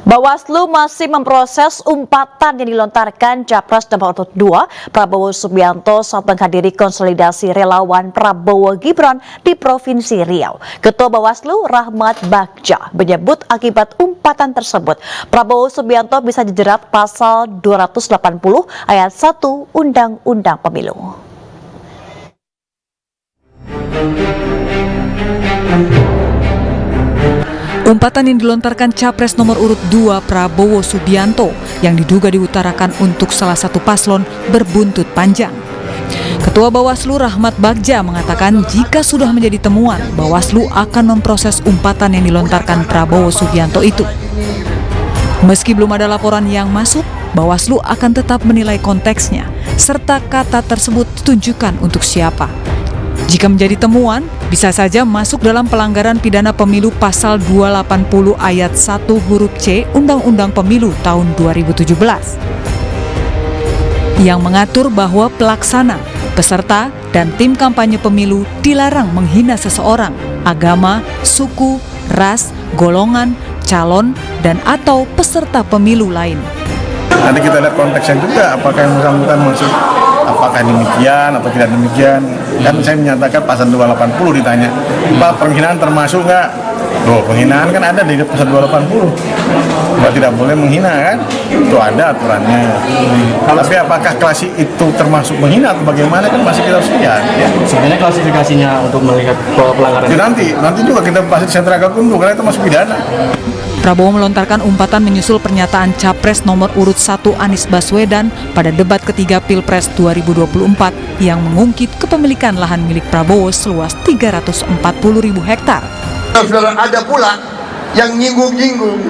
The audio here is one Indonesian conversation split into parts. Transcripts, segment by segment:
Bawaslu masih memproses umpatan yang dilontarkan Capres nomor urut 2 Prabowo Subianto saat menghadiri konsolidasi relawan Prabowo Gibran di Provinsi Riau. Ketua Bawaslu Rahmat Bagja menyebut akibat umpatan tersebut Prabowo Subianto bisa dijerat pasal 280 ayat 1 Undang-Undang Pemilu. Umpatan yang dilontarkan Capres nomor urut 2 Prabowo Subianto yang diduga diutarakan untuk salah satu paslon berbuntut panjang. Ketua Bawaslu Rahmat Bagja mengatakan jika sudah menjadi temuan, Bawaslu akan memproses umpatan yang dilontarkan Prabowo Subianto itu. Meski belum ada laporan yang masuk, Bawaslu akan tetap menilai konteksnya, serta kata tersebut ditujukan untuk siapa. Jika menjadi temuan, bisa saja masuk dalam pelanggaran pidana pemilu pasal 280 ayat 1 huruf C Undang-Undang Pemilu tahun 2017 yang mengatur bahwa pelaksana, peserta, dan tim kampanye pemilu dilarang menghina seseorang, agama, suku, ras, golongan, calon, dan atau peserta pemilu lain. Nanti kita lihat konteksnya juga, apakah yang bersangkutan masuk, apakah demikian atau tidak demikian. Kan saya menyatakan pasal 280 ditanya, Pak, penghinaan termasuk nggak? Loh, penghinaan kan ada di pasal 280. Pak tidak boleh menghina kan? Itu ada aturannya. Tapi apakah klasi itu termasuk menghina atau bagaimana kan masih kita harus lihat. Ya. Sebenarnya klasifikasinya untuk melihat pelanggaran. Nanti juga kita bahas di sentra gakumdu karena itu masuk pidana. Prabowo melontarkan umpatan menyusul pernyataan Capres nomor urut 1 Anies Baswedan pada debat ketiga Pilpres 2024 yang mengungkit kepemilikan lahan milik Prabowo seluas 340.000 hektar. Saudara, ada pula yang nyinggung-nyinggung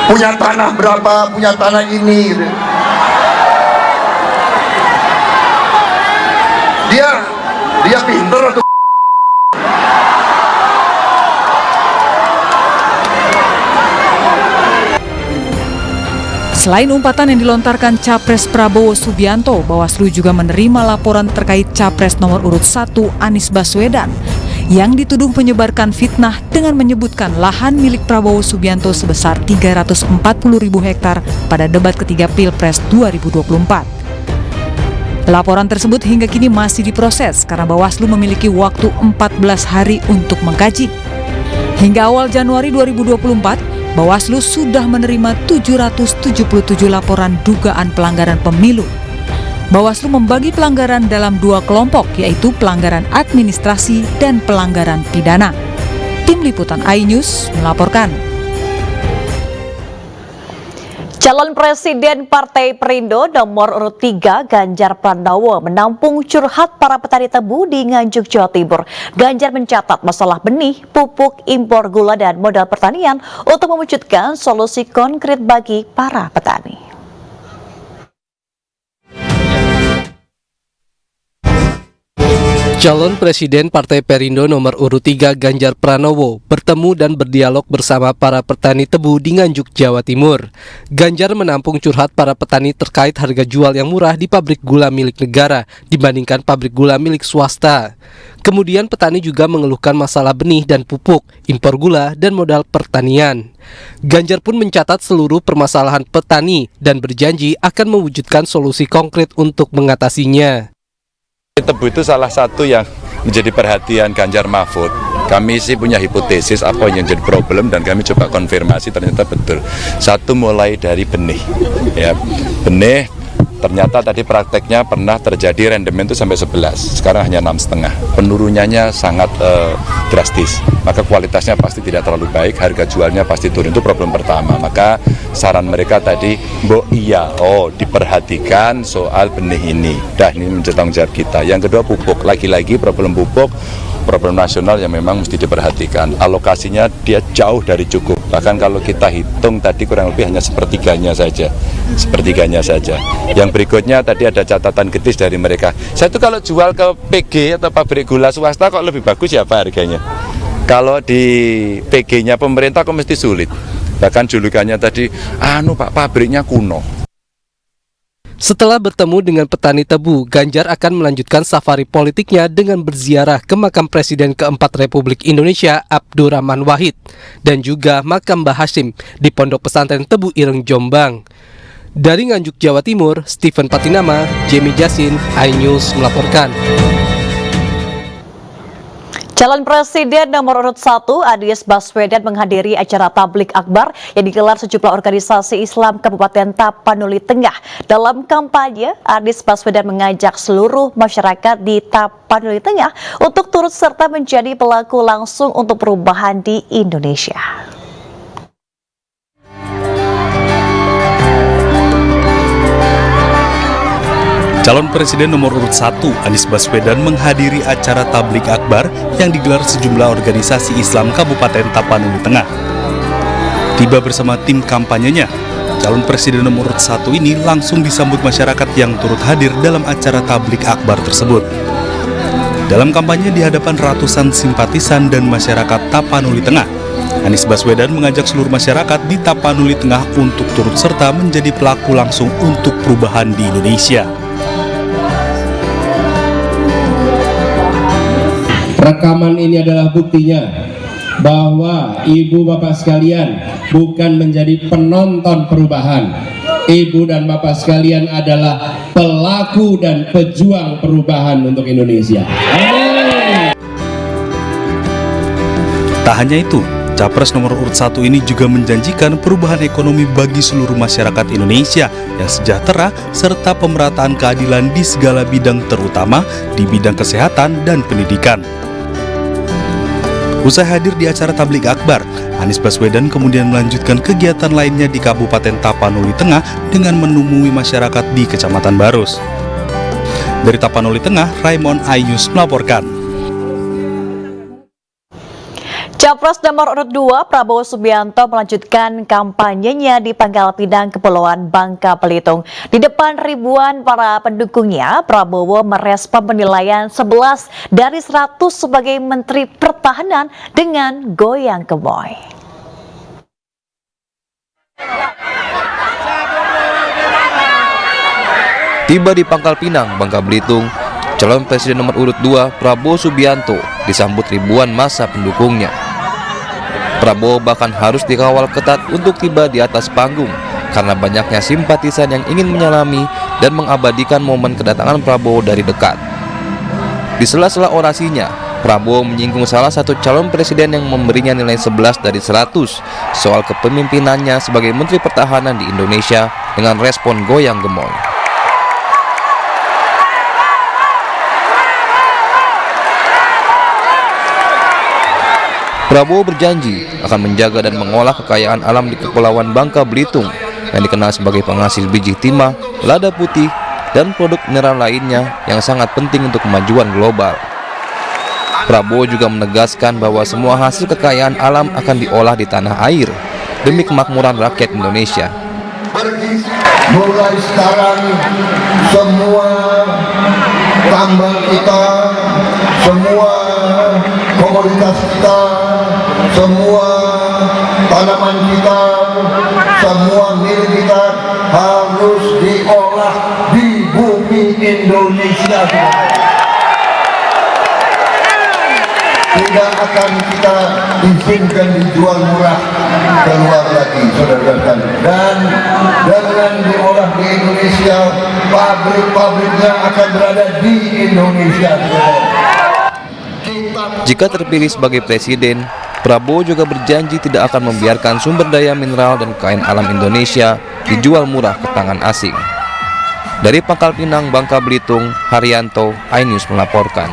punya tanah berapa, punya tanah ini. Dia pinter atau Selain umpatan yang dilontarkan Capres Prabowo Subianto, Bawaslu juga menerima laporan terkait Capres nomor urut 1 Anies Baswedan yang dituduh menyebarkan fitnah dengan menyebutkan lahan milik Prabowo Subianto sebesar 340.000 hektar pada debat ketiga Pilpres 2024. Laporan tersebut hingga kini masih diproses karena Bawaslu memiliki waktu 14 hari untuk mengkaji. Hingga awal Januari 2024, Bawaslu sudah menerima 777 laporan dugaan pelanggaran pemilu. Bawaslu membagi pelanggaran dalam dua kelompok, yaitu pelanggaran administrasi dan pelanggaran pidana. Tim Liputan iNews melaporkan. Calon Presiden Partai Perindo nomor urut 3 Ganjar Pranowo menampung curhat para petani tebu di Nganjuk, Jawa Timur. Ganjar mencatat masalah benih, pupuk, impor gula dan modal pertanian untuk mewujudkan solusi konkret bagi para petani. Calon Presiden Partai Perindo nomor urut 3 Ganjar Pranowo bertemu dan berdialog bersama para petani tebu di Nganjuk, Jawa Timur. Ganjar menampung curhat para petani terkait harga jual yang murah di pabrik gula milik negara dibandingkan pabrik gula milik swasta. Kemudian petani juga mengeluhkan masalah benih dan pupuk, impor gula, dan modal pertanian. Ganjar pun mencatat seluruh permasalahan petani dan berjanji akan mewujudkan solusi konkret untuk mengatasinya. Tebu itu salah satu yang menjadi perhatian Ganjar Mahfud. Kami sih punya hipotesis apa yang jadi problem dan kami coba konfirmasi ternyata betul. Satu mulai dari benih, ya benih ternyata tadi prakteknya pernah terjadi rendemen itu sampai 11, sekarang hanya 6,5. Penurunannya sangat drastis, maka kualitasnya pasti tidak terlalu baik, harga jualnya pasti turun, itu problem pertama. Maka saran mereka tadi, diperhatikan soal benih ini. Ini menjadi tanggung jawab kita. Yang kedua pupuk, lagi-lagi problem pupuk, problem nasional yang memang mesti diperhatikan. Alokasinya dia jauh dari cukup. Bahkan kalau kita hitung tadi kurang lebih hanya sepertiganya saja. Yang berikutnya tadi ada catatan kritis dari mereka. Saya tuh kalau jual ke PG atau pabrik gula swasta kok lebih bagus ya Pak harganya. Kalau di PG-nya pemerintah kok mesti sulit. Bahkan julukannya tadi, Pak pabriknya kuno. Setelah bertemu dengan petani tebu, Ganjar akan melanjutkan safari politiknya dengan berziarah ke makam Presiden keempat Republik Indonesia Abdurrahman Wahid dan juga makam Mbah Hashim di Pondok Pesantren Tebu Ireng, Jombang. Dari Nganjuk, Jawa Timur, Stephen Patinama, Jamie Jasin, iNews melaporkan. Calon Presiden nomor urut 1 Anies Baswedan menghadiri acara tablik akbar yang digelar sejumlah organisasi Islam Kabupaten Tapanuli Tengah. Dalam kampanye, Anies Baswedan mengajak seluruh masyarakat di Tapanuli Tengah untuk turut serta menjadi pelaku langsung untuk perubahan di Indonesia. Calon Presiden nomor urut 1 Anies Baswedan menghadiri acara tablik akbar yang digelar sejumlah organisasi Islam Kabupaten Tapanuli Tengah. Tiba bersama tim kampanyenya, calon Presiden nomor urut 1 ini langsung disambut masyarakat yang turut hadir dalam acara tablik akbar tersebut. Dalam kampanye di hadapan ratusan simpatisan dan masyarakat Tapanuli Tengah, Anies Baswedan mengajak seluruh masyarakat di Tapanuli Tengah untuk turut serta menjadi pelaku langsung untuk perubahan di Indonesia. Rekaman ini adalah buktinya bahwa ibu bapak sekalian bukan menjadi penonton perubahan. Ibu dan bapak sekalian adalah pelaku dan pejuang perubahan untuk Indonesia. Amin. Tak hanya itu, Capres nomor urut 1 ini juga menjanjikan perubahan ekonomi bagi seluruh masyarakat Indonesia yang sejahtera serta pemerataan keadilan di segala bidang, terutama di bidang kesehatan dan pendidikan. Usai hadir di acara tablik akbar, Anies Baswedan kemudian melanjutkan kegiatan lainnya di Kabupaten Tapanuli Tengah dengan menemui masyarakat di Kecamatan Barus. Dari Tapanuli Tengah, Raymond, iNews melaporkan. Capres nomor urut 2 Prabowo Subianto melanjutkan kampanyenya di Pangkal Pinang, Kepulauan Bangka Belitung. Di depan ribuan para pendukungnya, Prabowo merespon penilaian 11 dari 100 sebagai Menteri Pertahanan dengan goyang gemoy. Tiba di Pangkal Pinang, Bangka Belitung, calon Presiden nomor urut 2 Prabowo Subianto disambut ribuan massa pendukungnya. Prabowo bahkan harus dikawal ketat untuk tiba di atas panggung karena banyaknya simpatisan yang ingin menyalami dan mengabadikan momen kedatangan Prabowo dari dekat. Di sela-sela orasinya, Prabowo menyinggung salah satu calon presiden yang memberinya nilai 11 dari 100 soal kepemimpinannya sebagai Menteri Pertahanan di Indonesia dengan respon goyang gemoy. Prabowo berjanji akan menjaga dan mengolah kekayaan alam di Kepulauan Bangka Belitung yang dikenal sebagai penghasil biji timah, lada putih, dan produk mineral lainnya yang sangat penting untuk kemajuan global. Prabowo juga menegaskan bahwa semua hasil kekayaan alam akan diolah di tanah air demi kemakmuran rakyat Indonesia. Mulai sekarang semua tambang kita, semua komoditas kita, semua tanaman kita, semua milik kita harus diolah di bumi Indonesia. Tidak akan kita izinkan dijual murah keluar lagi, saudara-saudara. Dan dengan diolah di Indonesia, pabrik-pabriknya akan berada di Indonesia. Jika terpilih sebagai presiden, Prabowo juga berjanji tidak akan membiarkan sumber daya mineral dan kain alam Indonesia dijual murah ke tangan asing. Dari Pangkal Pinang, Bangka Belitung, Haryanto, iNews melaporkan.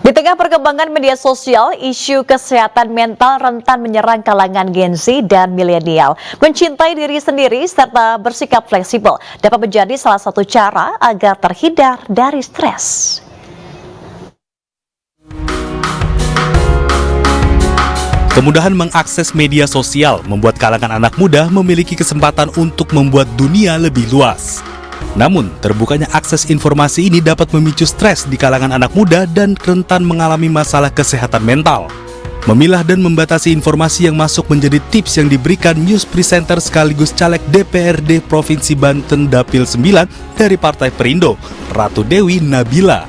Di tengah perkembangan media sosial, isu kesehatan mental rentan menyerang kalangan Gen Z dan milenial. Mencintai diri sendiri serta bersikap fleksibel dapat menjadi salah satu cara agar terhindar dari stres. Kemudahan mengakses media sosial membuat kalangan anak muda memiliki kesempatan untuk membuat dunia lebih luas. Namun, terbukanya akses informasi ini dapat memicu stres di kalangan anak muda dan rentan mengalami masalah kesehatan mental. Memilah dan membatasi informasi yang masuk menjadi tips yang diberikan news presenter sekaligus caleg DPRD Provinsi Banten Dapil 9 dari Partai Perindo, Ratu Dewi Nabila.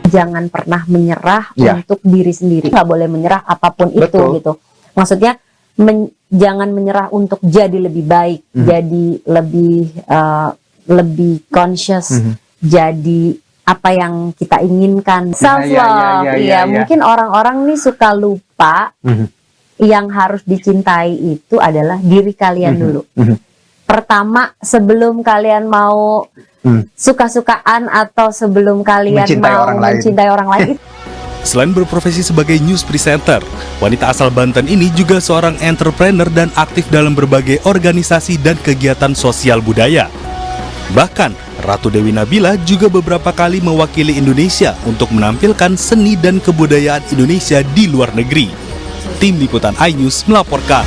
Jangan pernah menyerah untuk diri sendiri. Nggak boleh menyerah apapun itu gitu. Maksudnya jangan menyerah untuk jadi lebih baik, jadi lebih conscious, jadi apa yang kita inginkan. Self love, mungkin orang-orang nih suka lupa yang harus dicintai itu adalah diri kalian dulu. Pertama, sebelum kalian mau suka-sukaan atau sebelum kalian mencintai orang lain. Selain berprofesi sebagai news presenter, wanita asal Banten ini juga seorang entrepreneur dan aktif dalam berbagai organisasi dan kegiatan sosial budaya. Bahkan, Ratu Dewi Nabila juga beberapa kali mewakili Indonesia untuk menampilkan seni dan kebudayaan Indonesia di luar negeri. Tim Liputan iNews melaporkan.